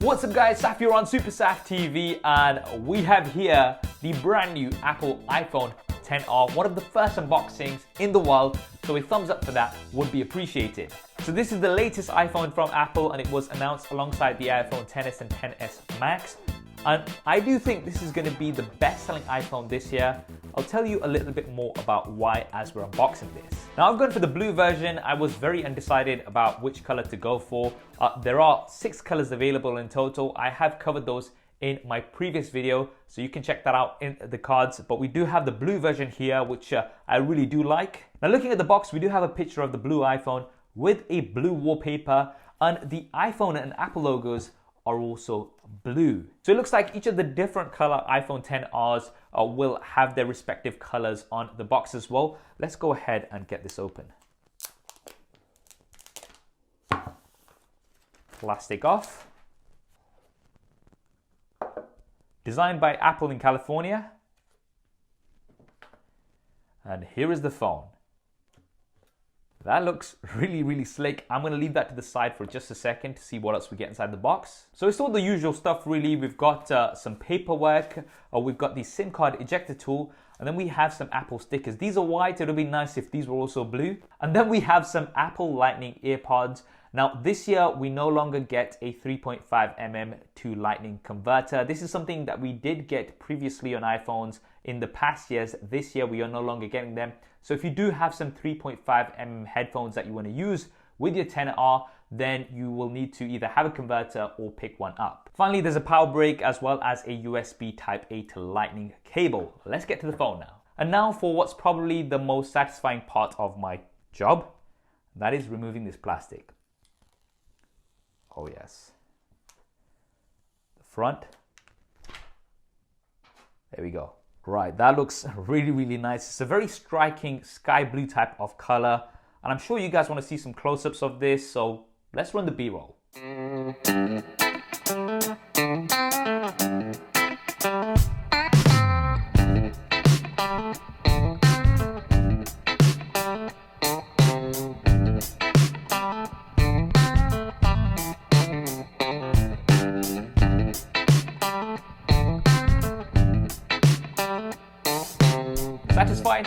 What's up guys, Saf here on SuperSaf TV, and we have here the brand new Apple iPhone XR, one of the first unboxings in the world, so a thumbs up for that would be appreciated. So this is the latest iPhone from Apple, and it was announced alongside the iPhone XS and XS Max. And I do think this is going to be the best-selling iPhone this year. I'll tell you a little bit more about why as we're unboxing this. Now I've gone for the blue version. I was very undecided about which color to go for. There are 6 colors available in total. I have covered those in my previous video, so you can check that out in the cards. But we do have the blue version here, which I really do like. Now looking at the box, we do have a picture of the blue iPhone with a blue wallpaper, and the iPhone and Apple logos are also blue. So it looks like each of the different color iPhone XRs will have their respective colors on the box as well. Let's go ahead and get this open. Plastic off. Designed by Apple in California. And here is the phone. That looks really slick. I'm gonna leave that to the side for just a second to see what else we get inside the box. So it's all the usual stuff really. We've got some paperwork, we've got the SIM card ejector tool, and then we have some Apple stickers. These are white, it would be nice if these were also blue. And then we have some Apple Lightning earpods. Now this year we no longer get a 3.5mm to Lightning converter. This is something that we did get previously on iPhones in the past years. This year we are no longer getting them. So if you do have some 3.5mm headphones that you want to use with your XR, then you will need to either have a converter or pick one up. Finally, there's a power brick as well as a USB Type-A to Lightning cable. Let's get to the phone now. And now for what's probably the most satisfying part of my job, that is removing this plastic. Oh yes. The front. There we go. Right, that looks really nice. It's a very striking sky blue type of color, and I'm sure you guys want to see some close-ups of this, so let's run the B-roll. Satisfied?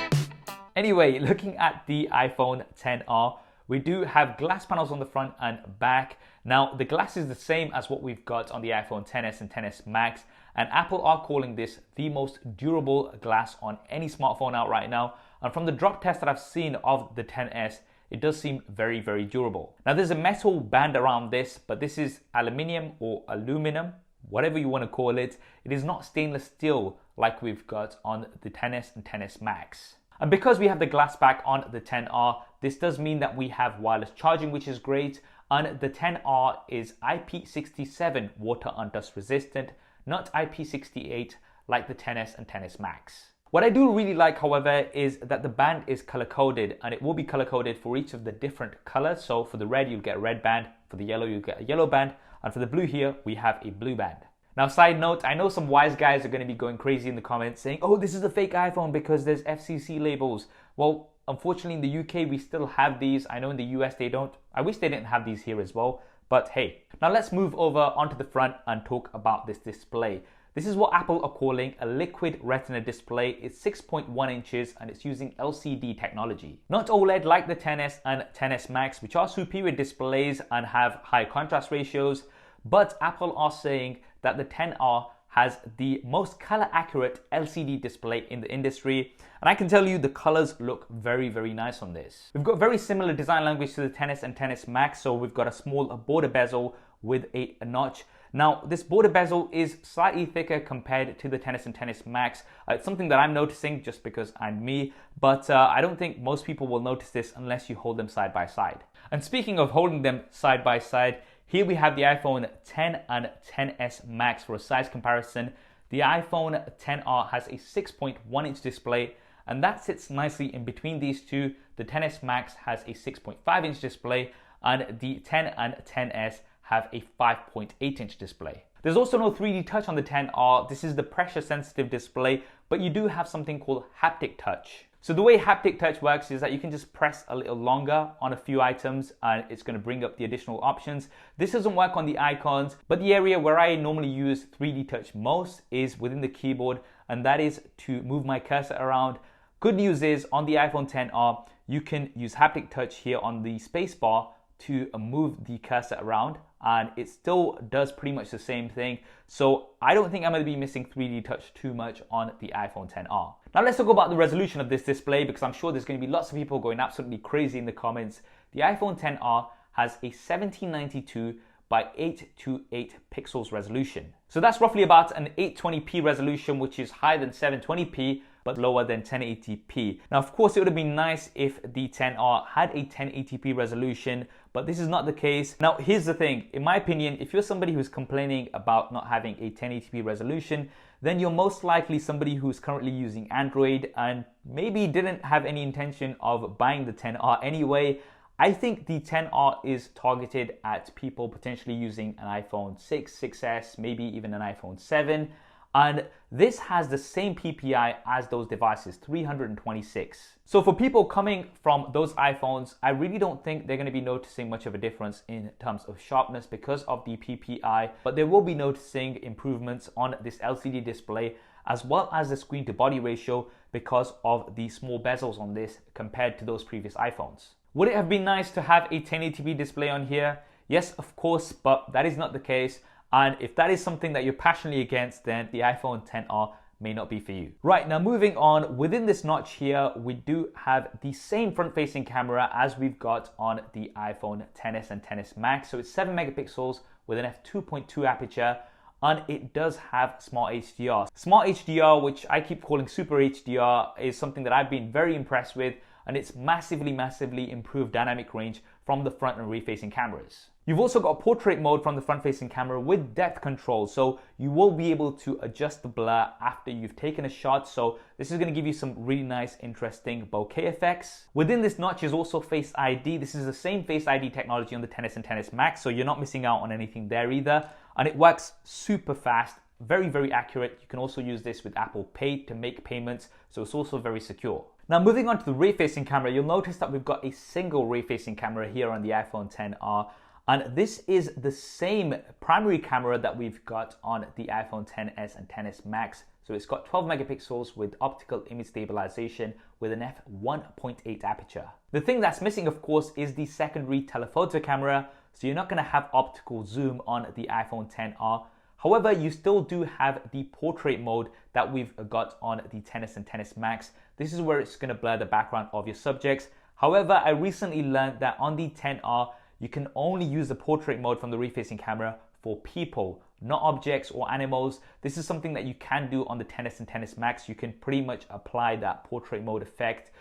Anyway, looking at the iPhone XR, we do have glass panels on the front and back. Now, the glass is the same as what we've got on the iPhone XS and XS Max, and Apple are calling this the most durable glass on any smartphone out right now. And from the drop test that I've seen of the XS, it does seem very durable. Now, there's a metal band around this, but this is aluminium or aluminum, whatever you want to call it. It is not stainless steel like we've got on the XS and XS Max. And because we have the glass back on the XR, this does mean that we have wireless charging, which is great. And the XR is IP67 Water Dust Resistant, not IP68 like the XS and XS Max. What I do really like, however, is that the band is color coded, and it will be color coded for each of the different colors. So for the red, you'll get a red band. For the yellow, you'll get a yellow band. And for the blue here, we have a blue band. Now, side note, I know some wise guys are going to be going crazy in the comments saying, oh, this is a fake iPhone because there's FCC labels. Well, unfortunately in the UK, we still have these. I know in the US they don't. I wish they didn't have these here as well, but hey. Now let's move over onto the front and talk about this display. This is what Apple are calling a liquid Retina display. It's 6.1 inches and it's using LCD technology. Not OLED like the XS and XS Max, which are superior displays and have high contrast ratios, but Apple are saying that the XR has the most color accurate LCD display in the industry. And I can tell you the colors look very nice on this. We've got very similar design language to the XS and XS Max. So we've got a small border bezel with a notch. Now this border bezel is slightly thicker compared to the XS and XS Max. It's something that I'm noticing just because I'm me, but I don't think most people will notice this unless you hold them side by side. And speaking of holding them side by side, here we have the iPhone X and XS Max for a size comparison. The iPhone XR has a 6.1 inch display, and that sits nicely in between these two. The XS Max has a 6.5 inch display, and the X and XS have a 5.8 inch display. There's also no 3D touch on the XR. This is the pressure sensitive display, but you do have something called haptic touch. So the way haptic touch works is that you can just press a little longer on a few items and it's going to bring up the additional options. This doesn't work on the icons, but the area where I normally use 3D touch most is within the keyboard, and that is to move my cursor around. Good news is on the iPhone XR, you can use haptic touch here on the spacebar to move the cursor around, and it still does pretty much the same thing. So I don't think I'm going to be missing 3D touch too much on the iPhone XR. Now let's talk about the resolution of this display, because I'm sure there's going to be lots of people going absolutely crazy in the comments. The iPhone XR has a 1792 by 828 pixels resolution. So that's roughly about an 820p resolution, which is higher than 720p, but lower than 1080p. Now, of course, it would have been nice if the XR had a 1080p resolution, but this is not the case. Now, here's the thing. In my opinion, if you're somebody who's complaining about not having a 1080p resolution, then you're most likely somebody who's currently using Android and maybe didn't have any intention of buying the XR anyway. I think the XR is targeted at people potentially using an iPhone 6, 6S, maybe even an iPhone 7. And this has the same PPI as those devices, 326. So for people coming from those iPhones, I really don't think they're going to be noticing much of a difference in terms of sharpness because of the PPI, but they will be noticing improvements on this LCD display as well as the screen to body ratio because of the small bezels on this compared to those previous iPhones. Would it have been nice to have a 1080p display on here? Yes, of course, but that is not the case. And if that is something that you're passionately against, then the iPhone XR may not be for you. Right, now moving on, within this notch here, we do have the same front-facing camera as we've got on the iPhone XS and XS Max. So it's 7 megapixels with an f2.2 aperture, and it does have Smart HDR. Smart HDR, which I keep calling Super HDR, is something that I've been very impressed with, and it's massively improved dynamic range from the front and rear-facing cameras. You've also got portrait mode from the front-facing camera with depth control, so you will be able to adjust the blur after you've taken a shot. So this is going to give you some really nice, interesting bokeh effects. Within this notch is also Face ID. This is the same Face ID technology on the XS and XS Max, so you're not missing out on anything there either. And it works super fast, very accurate. You can also use this with Apple Pay to make payments, so it's also very secure. Now moving on to the rear-facing camera, you'll notice that we've got a single rear-facing camera here on the iPhone XR. And this is the same primary camera that we've got on the iPhone XS and XS Max. So it's got 12 megapixels with optical image stabilization with an f1.8 aperture. The thing that's missing, of course, is the secondary telephoto camera. So you're not going to have optical zoom on the iPhone XR. However, you still do have the portrait mode that we've got on the XS and XS Max. This is where it's going to blur the background of your subjects. However, I recently learned that on the XR, you can only use the portrait mode from the rear-facing camera for people, not objects or animals. This is something that you can do on the XS and XS Max. You can pretty much apply that portrait mode effect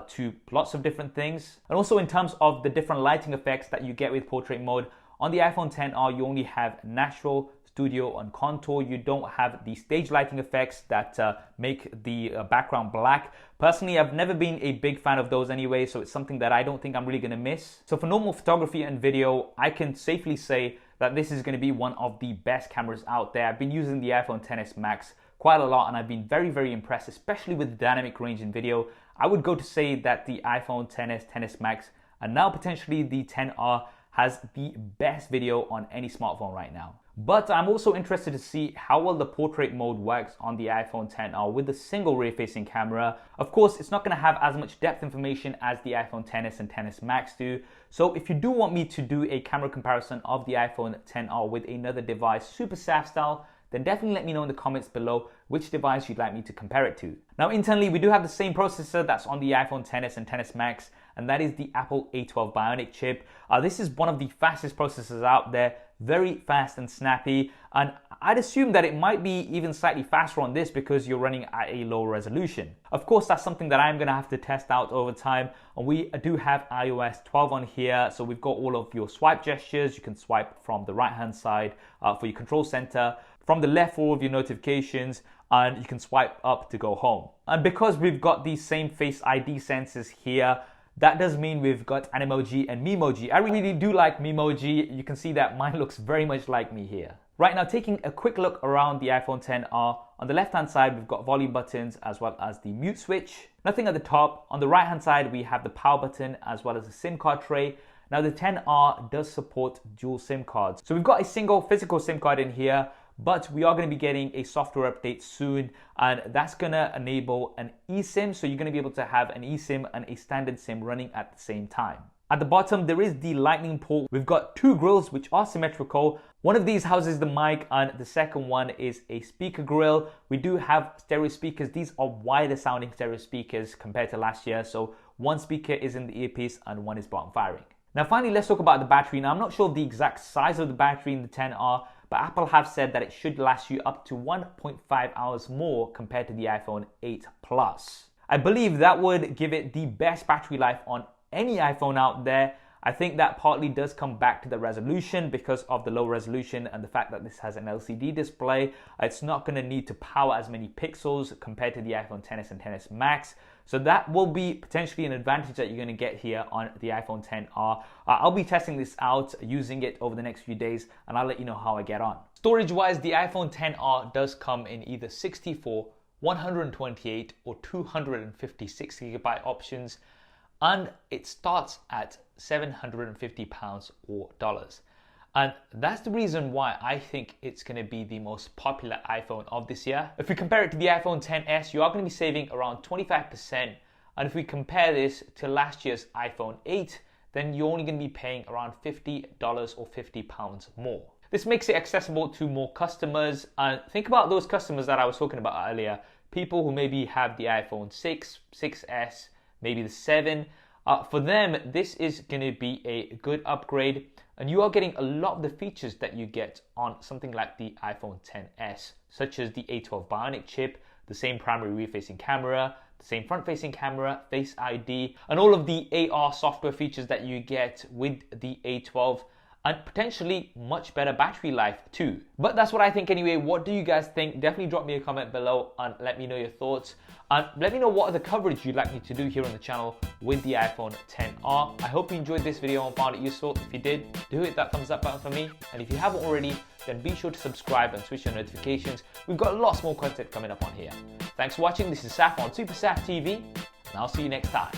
to lots of different things. And also in terms of the different lighting effects that you get with portrait mode, on the iPhone XR, you only have natural, studio, and contour. You don't have the stage lighting effects that make the background black. Personally, I've never been a big fan of those anyway, so it's something that I don't think I'm really going to miss. So for normal photography and video, I can safely say that this is going to be one of the best cameras out there. I've been using the iPhone XS Max quite a lot, and I've been very impressed, especially with the dynamic range in video. I would go to say that the iPhone XS, XS Max, and now potentially the XR has the best video on any smartphone right now. But I'm also interested to see how well the portrait mode works on the iPhone XR with the single rear-facing camera. Of course, it's not going to have as much depth information as the iPhone XS and XS Max do. So if you do want me to do a camera comparison of the iPhone XR with another device, SuperSaf style, then definitely let me know in the comments below which device you'd like me to compare it to. Now internally, we do have the same processor that's on the iPhone XS and XS Max, and that is the Apple A12 Bionic chip. This is one of the fastest processors out there, very fast and snappy, and I'd assume that it might be even slightly faster on this because you're running at a lower resolution. Of course, that's something that I'm gonna have to test out over time, and we do have iOS 12 on here, so we've got all of your swipe gestures. You can swipe from the right-hand side for your control center, from the left for all of your notifications, and you can swipe up to go home. And because we've got these same Face ID sensors here, that does mean we've got Animoji and Memoji. I really do like Memoji. You can see that mine looks very much like me here. Right now, taking a quick look around the iPhone XR, on the left hand side we've got volume buttons as well as the mute switch. Nothing at the top. On the right hand side we have the power button as well as the SIM card tray. Now the XR does support dual SIM cards. So we've got a single physical SIM card in here, but we are going to be getting a software update soon, and that's going to enable an eSIM. So you're going to be able to have an eSIM and a standard SIM running at the same time. At the bottom, there is the lightning port. We've got two grills which are symmetrical. One of these houses the mic and the second one is a speaker grill. We do have stereo speakers. These are wider sounding stereo speakers compared to last year. So one speaker is in the earpiece and one is bottom firing. Now finally, let's talk about the battery. Now I'm not sure the exact size of the battery in the XR, but Apple have said that it should last you up to 1.5 hours more compared to the iPhone 8 Plus. I believe that would give it the best battery life on any iPhone out there. I think that partly does come back to the resolution because of the low resolution and the fact that this has an LCD display. It's not going to need to power as many pixels compared to the iPhone XS and XS Max. So that will be potentially an advantage that you're going to get here on the iPhone XR. I'll be testing this out, using it over the next few days, and I'll let you know how I get on. Storage wise, the iPhone XR does come in either 64, 128 or 256 gigabyte options, and it starts at £750 or dollars. And that's the reason why I think it's going to be the most popular iPhone of this year. If we compare it to the iPhone XS, you are going to be saving around 25%. And if we compare this to last year's iPhone 8, then you're only going to be paying around $50 or £50 more. This makes it accessible to more customers. And think about those customers that I was talking about earlier. People who maybe have the iPhone 6, 6S, maybe the 7. For them, this is going to be a good upgrade, and you are getting a lot of the features that you get on something like the iPhone XS, such as the A12 Bionic chip, the same primary rear-facing camera, the same front-facing camera, Face ID, and all of the AR software features that you get with the A12, and potentially much better battery life too. But that's what I think anyway. What do you guys think? Definitely drop me a comment below and let me know your thoughts. And let me know what other coverage you'd like me to do here on the channel with the iPhone XR. I hope you enjoyed this video and found it useful. If you did, do hit that thumbs up button for me. And if you haven't already, then be sure to subscribe and switch on notifications. We've got lots more content coming up on here. Thanks for watching. This is Saf on SuperSaf TV, and I'll see you next time.